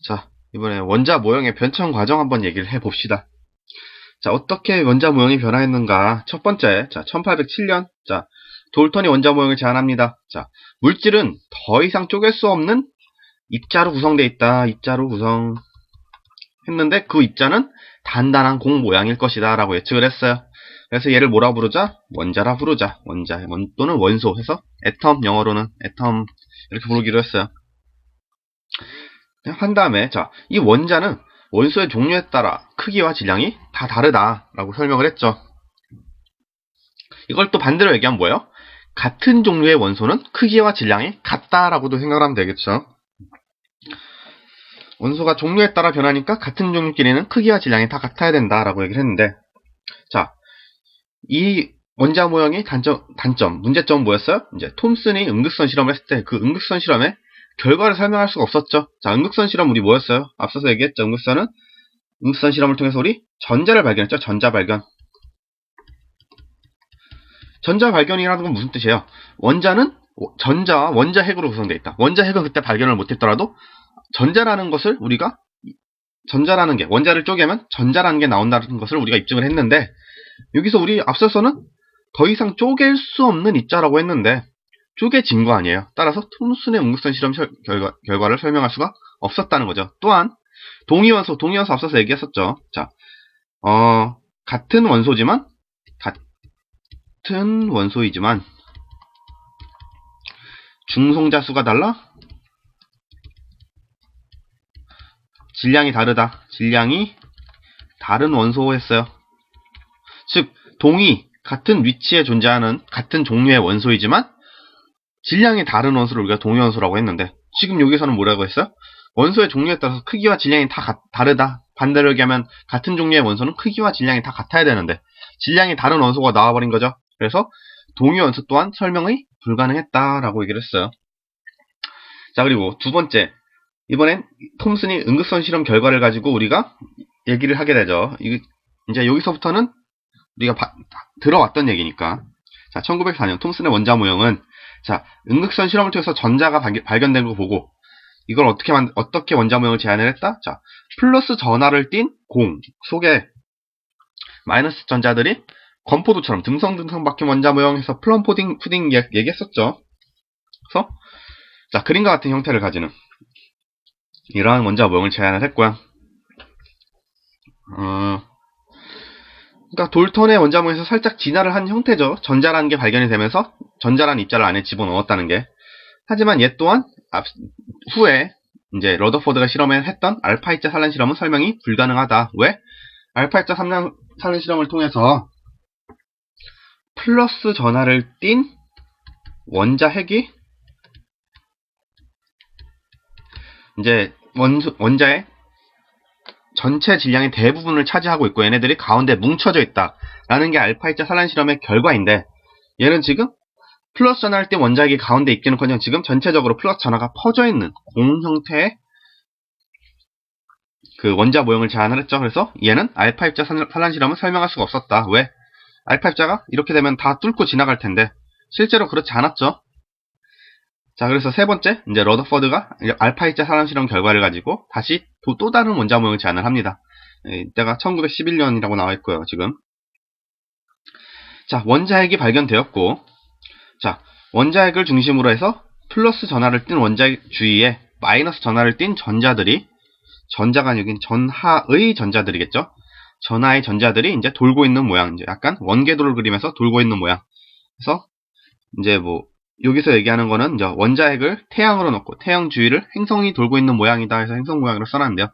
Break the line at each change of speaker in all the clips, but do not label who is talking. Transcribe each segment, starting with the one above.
자, 이번에 원자 모형의 변천 과정 한번 얘기를 해봅시다. 자, 어떻게 원자 모형이 변화했는가. 첫 번째, 자, 1807년, 자, 돌턴이 원자 모형을 제안합니다. 자, 물질은 더 이상 쪼갤 수 없는 입자로 구성되어 있다. 입자로 구성했는데 그 입자는 단단한 공 모양일 것이다 라고 예측을 했어요. 그래서 얘를 뭐라 부르자? 원자라 부르자. 원자 또는 원소 해서 애텀, 영어로는 애텀 이렇게 부르기로 했어요. 한 다음에 자, 이 원자는 원소의 종류에 따라 크기와 질량이 다 다르다라고 설명을 했죠. 이걸 또 반대로 얘기하면 뭐예요? 같은 종류의 원소는 크기와 질량이 같다라고도 생각을 하면 되겠죠. 원소가 종류에 따라 변하니까 같은 종류끼리는 크기와 질량이 다 같아야 된다라고 얘기를 했는데, 자, 이 원자 모형의 문제점은 뭐였어요? 이제 톰슨이 응극선 실험을 했을 때 그 응극선 실험의 결과를 설명할 수가 없었죠. 자, 응극선 실험 우리 뭐였어요? 앞서서 얘기했죠. 응극선 실험을 통해서 우리 전자를 발견했죠. 전자 발견. 전자 발견이라는 건 무슨 뜻이에요? 원자는 전자와 원자 핵으로 구성되어 있다. 원자 핵은 그때 발견을 못했더라도 전자라는 것을 우리가 전자라는 게 원자를 쪼개면 전자라는 게 나온다는 것을 우리가 입증을 했는데, 여기서 우리 앞서서는 더 이상 쪼갤 수 없는 입자라고 했는데 쪼개진 거 아니에요. 따라서 톰슨의 응극선 실험 결과를 설명할 수가 없었다는 거죠. 또한 동위원소 앞서서 얘기했었죠. 자, 같은 원소이지만 중성자 수가 달라 질량이 다르다. 질량이 다른 원소했어요. 즉 같은 위치에 존재하는 같은 종류의 원소이지만 질량이 다른 원소를 우리가 동위원소라고 했는데, 지금 여기서는 뭐라고 했어요? 원소의 종류에 따라서 크기와 질량이 다 다르다. 반대로 얘기하면 같은 종류의 원소는 크기와 질량이 다 같아야 되는데 질량이 다른 원소가 나와버린 거죠. 그래서 동위원소 또한 설명이 불가능했다라고 얘기를 했어요. 자, 그리고 두 번째, 이번엔 톰슨이 응극선 실험 결과를 가지고 우리가 얘기를 하게 되죠. 이제 여기서부터는 우리가 들어왔던 얘기니까. 자, 1904년 톰슨의 원자 모형은, 자, 응극선 실험을 통해서 전자가 발견된 거 보고 이걸 어떻게 원자 모형을 제안을 했다? 자, 플러스 전하를 띤 공 속에 마이너스 전자들이 건포도처럼 듬성듬성 박힌 원자 모형에서 플럼 푸딩 얘기했었죠. 그래서 자, 그림과 같은 형태를 가지는 이러한 원자 모형을 제안을 했고요. 그러니까 돌턴의 원자 모형에서 살짝 진화를 한 형태죠. 전자라는 게 발견이 되면서 전자라는 입자를 안에 집어넣었다는 게. 하지만 얘 또한 후에 이제 러더포드가 실험을 했던 알파 입자 산란 실험은 설명이 불가능하다. 왜? 알파 입자 산란 실험을 통해서 플러스 전하를 띤 원자 핵이 이제 원자의 전체 질량의 대부분을 차지하고 있고 얘네들이 가운데 뭉쳐져 있다라는 게 알파 입자 산란 실험의 결과인데, 얘는 지금 플러스 전하를 띤 원자 핵이 가운데 있기는커녕 지금 전체적으로 플러스 전하가 퍼져 있는 공 형태의 그 원자 모형을 제안을 했죠. 그래서 얘는 알파 입자 산란 실험을 설명할 수가 없었다. 왜? 알파 입자가 이렇게 되면 다 뚫고 지나갈 텐데 실제로 그렇지 않았죠. 자, 그래서 세 번째, 이제 러더포드가 알파 입자 산란 실험 결과를 가지고 다시 또 다른 원자 모형을 제안을 합니다. 이때가 1911년이라고 나와 있고요, 지금. 자, 원자핵이 발견되었고, 자, 원자핵을 중심으로 해서 플러스 전하를 띤 원자핵 주위에 마이너스 전하를 띤 전자가 아니긴 전하의 전자들이겠죠. 전하의 전자들이 이제 돌고 있는 모양, 이제 약간 원궤도를 그리면서 돌고 있는 모양. 그래서 이제 여기서 얘기하는 거는 이제 원자핵을 태양으로 놓고 태양 주위를 행성이 돌고 있는 모양이다 해서 행성 모양으로 써놨는데요.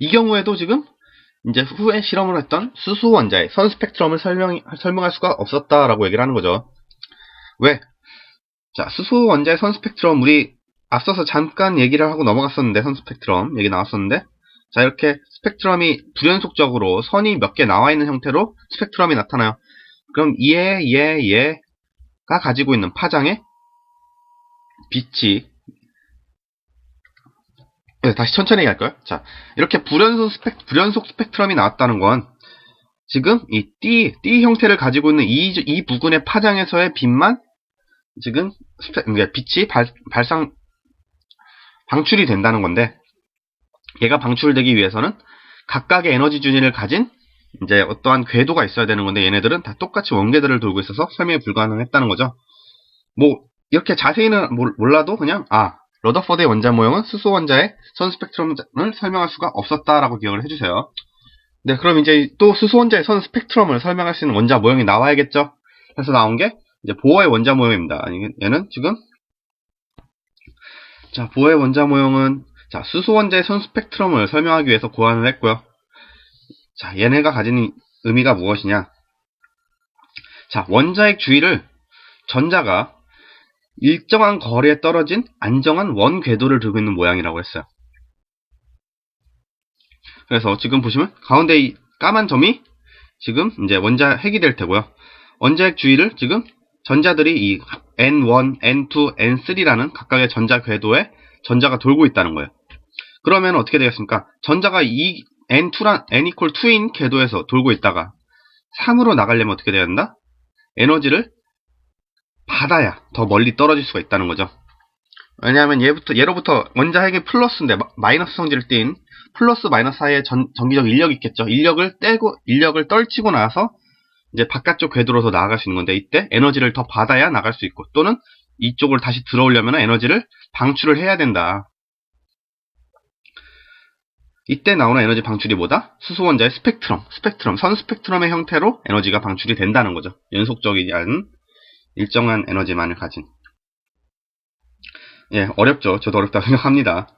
이 경우에도 지금 이제 후에 실험을 했던 수소 원자의 선 스펙트럼을 설명할 수가 없었다라고 얘기를 하는 거죠. 왜? 자, 수소 원자의 선 스펙트럼 우리 앞서서 잠깐 얘기를 하고 넘어갔었는데, 선 스펙트럼 얘기 나왔었는데, 자, 이렇게 스펙트럼이 불연속적으로 선이 몇 개 나와 있는 형태로 스펙트럼이 나타나요. 그럼 얘가 가지고 있는 파장의 빛이, 다시 천천히 얘기할까요? 자, 이렇게 불연속 스펙트럼이 나왔다는 건 지금 이 띠 형태를 가지고 있는 이 부근의 파장에서의 빛만 지금 빛이 방출이 된다는 건데, 얘가 방출되기 위해서는 각각의 에너지 준위를 가진 이제 어떠한 궤도가 있어야 되는 건데, 얘네들은 다 똑같이 원궤도를 돌고 있어서 설명이 불가능했다는 거죠. 뭐 이렇게 자세히는 몰라도 그냥 러더퍼드의 원자 모형은 수소 원자의 선 스펙트럼을 설명할 수가 없었다라고 기억을 해주세요. 네, 그럼 이제 또 수소 원자의 선 스펙트럼을 설명할 수 있는 원자 모형이 나와야겠죠. 그래서 나온 게 이제 보어의 원자 모형입니다. 얘는 지금 보어의 원자 모형은 수소 원자의 선 스펙트럼을 설명하기 위해서 고안을 했고요. 얘네가 가지는 의미가 무엇이냐? 원자핵 주위를 전자가 일정한 거리에 떨어진 안정한 원 궤도를 들고 있는 모양이라고 했어요. 그래서 지금 보시면 가운데 이 까만 점이 지금 이제 원자핵이 될 테고요. 원자핵 주위를 지금 전자들이 이 N1, N2, N3라는 각각의 전자 궤도에 전자가 돌고 있다는 거예요. 그러면 어떻게 되겠습니까? 전자가 이 N equal 2인 궤도에서 돌고 있다가 3으로 나가려면 어떻게 돼야 된다? 에너지를 받아야 더 멀리 떨어질 수가 있다는 거죠. 왜냐하면 예로부터 원자핵이 플러스인데 마이너스 성질을 띈 플러스 마이너스 사이에 전기적 인력이 있겠죠. 인력을 떨치고 나서 이제 바깥쪽 궤도로 더 나아갈 수 있는 건데, 이때 에너지를 더 받아야 나갈 수 있고, 또는 이쪽을 다시 들어오려면 에너지를 방출을 해야 된다. 이때 나오는 에너지 방출이 뭐다? 수소 원자의 스펙트럼, 선 스펙트럼의 형태로 에너지가 방출이 된다는 거죠. 연속적이지 않은 일정한 에너지만을 가진. 어렵죠. 저도 어렵다고 생각합니다.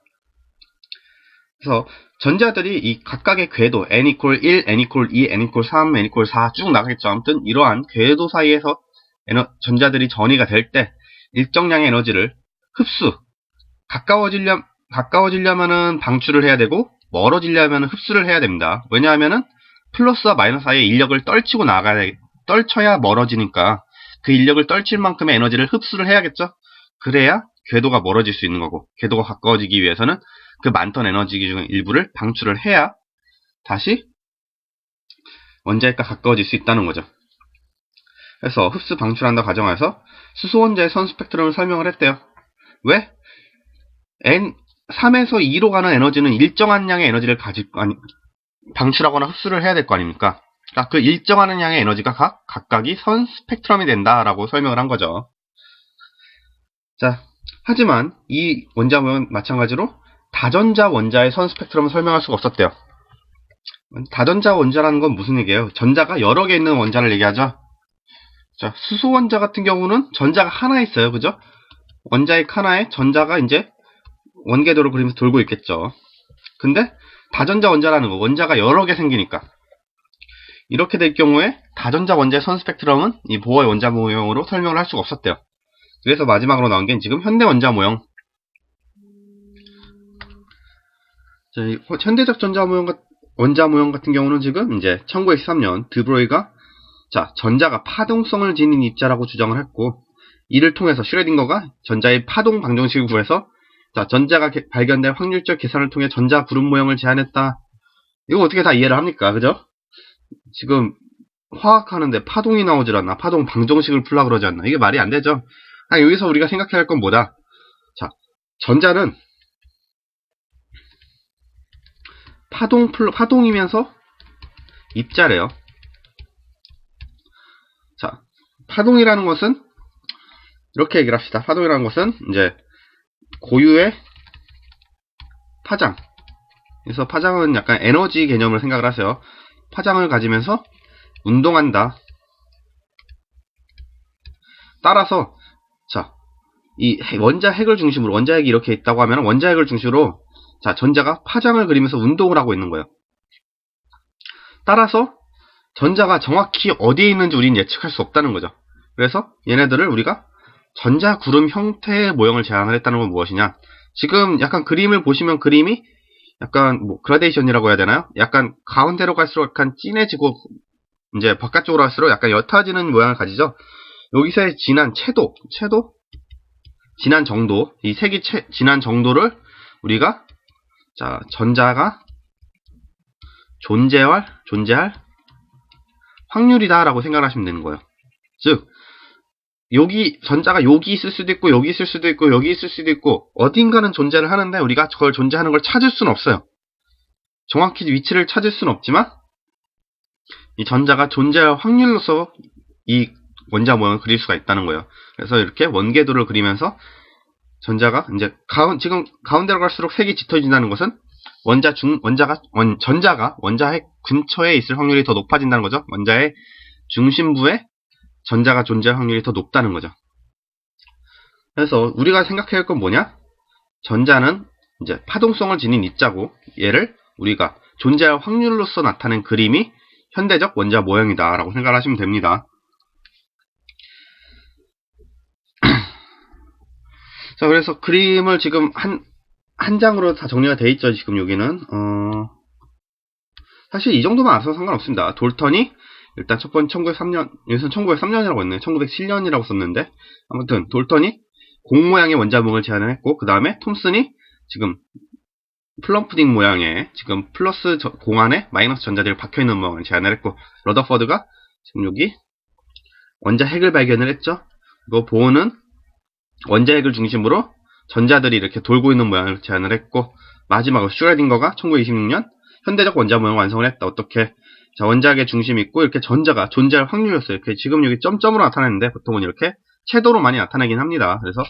그래서 전자들이 이 각각의 궤도 n equal 1, n equal 2, n equal 3, n equal 4 쭉 나가겠죠. 아무튼 이러한 궤도 사이에서 전자들이 전이가 될 때 일정량의 에너지를 가까워지려면은 방출을 해야 되고, 멀어지려면 흡수를 해야 됩니다. 왜냐하면은 플러스와 마이너스 사이에 인력을 떨치고 떨쳐야 멀어지니까 그 인력을 떨칠 만큼의 에너지를 흡수를 해야겠죠. 그래야 궤도가 멀어질 수 있는 거고, 궤도가 가까워지기 위해서는 그 많던 에너지 중 일부를 방출을 해야 다시 원자핵과 가까워질 수 있다는 거죠. 그래서 흡수 방출한다 가정하여서 수소 원자의 선 스펙트럼을 설명을 했대요. 왜? 3에서 2로 가는 에너지는 일정한 양의 에너지를 방출하거나 흡수를 해야 될 거 아닙니까? 그러니까 그 일정한 양의 에너지가 각각이 선 스펙트럼이 된다라고 설명을 한 거죠. 하지만 이 원자 모형은 마찬가지로 다전자 원자의 선 스펙트럼을 설명할 수가 없었대요. 다전자 원자라는 건 무슨 얘기예요? 전자가 여러 개 있는 원자를 얘기하죠. 수소 원자 같은 경우는 전자가 하나 있어요. 그죠? 원자핵 하나에 전자가 이제 원궤도를 그리면서 돌고 있겠죠. 근데 다전자 원자라는 거, 원자가 여러 개 생기니까, 이렇게 될 경우에 다전자 원자의 선 스펙트럼은 이 보어의 원자 모형으로 설명을 할 수가 없었대요. 그래서 마지막으로 나온 게 지금 현대 원자 모형. 현대적 원자 모형 같은 경우는 지금 이제 1913년 드브로이가 전자가 파동성을 지닌 입자라고 주장을 했고, 이를 통해서 슈레딩거가 전자의 파동 방정식을 구해서 전자가 발견될 확률적 계산을 통해 전자 구름 모형을 제안했다. 이거 어떻게 다 이해를 합니까? 그죠? 지금 화학하는데 파동이 나오질 않나? 파동 방정식을 풀라 그러지 않나? 이게 말이 안 되죠? 여기서 우리가 생각해야 할 건 뭐다? 전자는 파동이면서 입자래요. 파동이라는 것은 이렇게 얘기를 합시다. 파동이라는 것은 이제 고유의 파장. 그래서 파장은 약간 에너지 개념을 생각을 하세요. 파장을 가지면서 운동한다. 따라서 이 원자핵을 중심으로, 원자핵이 이렇게 있다고 하면 원자핵을 중심으로 전자가 파장을 그리면서 운동을 하고 있는 거예요. 따라서 전자가 정확히 어디에 있는지 우리는 예측할 수 없다는 거죠. 그래서 얘네들을 우리가 전자구름 형태의 모형을 제안을 했다는 건 무엇이냐? 지금 약간 그림을 보시면 그림이 약간 그라데이션이라고 해야 되나요? 약간 가운데로 갈수록 약간 진해지고 이제 바깥쪽으로 갈수록 약간 옅어지는 모양을 가지죠. 여기서의 진한 진한 정도, 이 색이 진한 정도를 우리가 전자가 존재할 확률이다 라고 생각하시면 되는 거예요. 즉 전자가 여기 있을 수도 있고, 여기 있을 수도 있고, 여기 있을 수도 있고, 어딘가는 존재를 하는데, 우리가 그걸 존재하는 걸 찾을 수는 없어요. 정확히 위치를 찾을 수는 없지만, 이 전자가 존재할 확률로서 이 원자 모양을 그릴 수가 있다는 거예요. 그래서 이렇게 원궤도를 그리면서, 전자가, 이제, 지금 가운데로 갈수록 색이 짙어진다는 것은, 전자가 원자핵 근처에 있을 확률이 더 높아진다는 거죠. 원자의 중심부에 전자가 존재할 확률이 더 높다는 거죠. 그래서 우리가 생각해야 할 건 뭐냐? 전자는 이제 파동성을 지닌 입자고, 얘를 우리가 존재할 확률로서 나타낸 그림이 현대적 원자 모형이다 라고 생각을 하시면 됩니다. 자, 그래서 그림을 지금 한 장으로 다 정리가 돼 있죠. 지금 여기는 사실 이 정도만 알아서 상관없습니다. 돌턴이 일단 첫 번째 1903년, 여기서는 1903년이라고 했네요. 1907년이라고 썼는데, 아무튼 돌턴이 공 모양의 원자 모형을 제안을 했고, 그 다음에 톰슨이 지금 플럼푸딩 모양의 지금 플러스 공 안에 마이너스 전자들이 박혀있는 모양을 제안을 했고, 러더퍼드가 지금 여기 원자핵을 발견을 했죠. 그리고 보어는 원자핵을 중심으로 전자들이 이렇게 돌고 있는 모양을 제안을 했고, 마지막으로 슈레딩거가 1926년 현대적 원자 모형을 완성을 했다. 어떻게? 자, 원자핵의 중심이 있고, 이렇게 전자가 존재할 확률이었어요. 이렇게 지금 여기 점점으로 나타내는데, 보통은 이렇게 채도로 많이 나타나긴 합니다. 그래서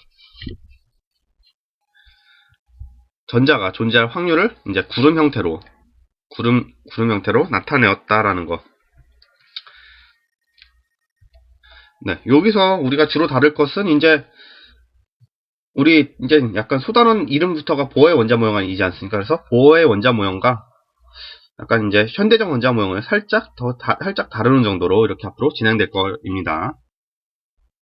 전자가 존재할 확률을 이제 구름 형태로 나타내었다라는 거. 네, 여기서 우리가 주로 다룰 것은 우리 이제 약간 소단원 이름부터가 보어의 원자 모형이지 않습니까? 그래서 보어의 원자 모형과 약간 이제 현대적 원자 모형을 살짝 다루는 정도로 이렇게 앞으로 진행될 겁니다.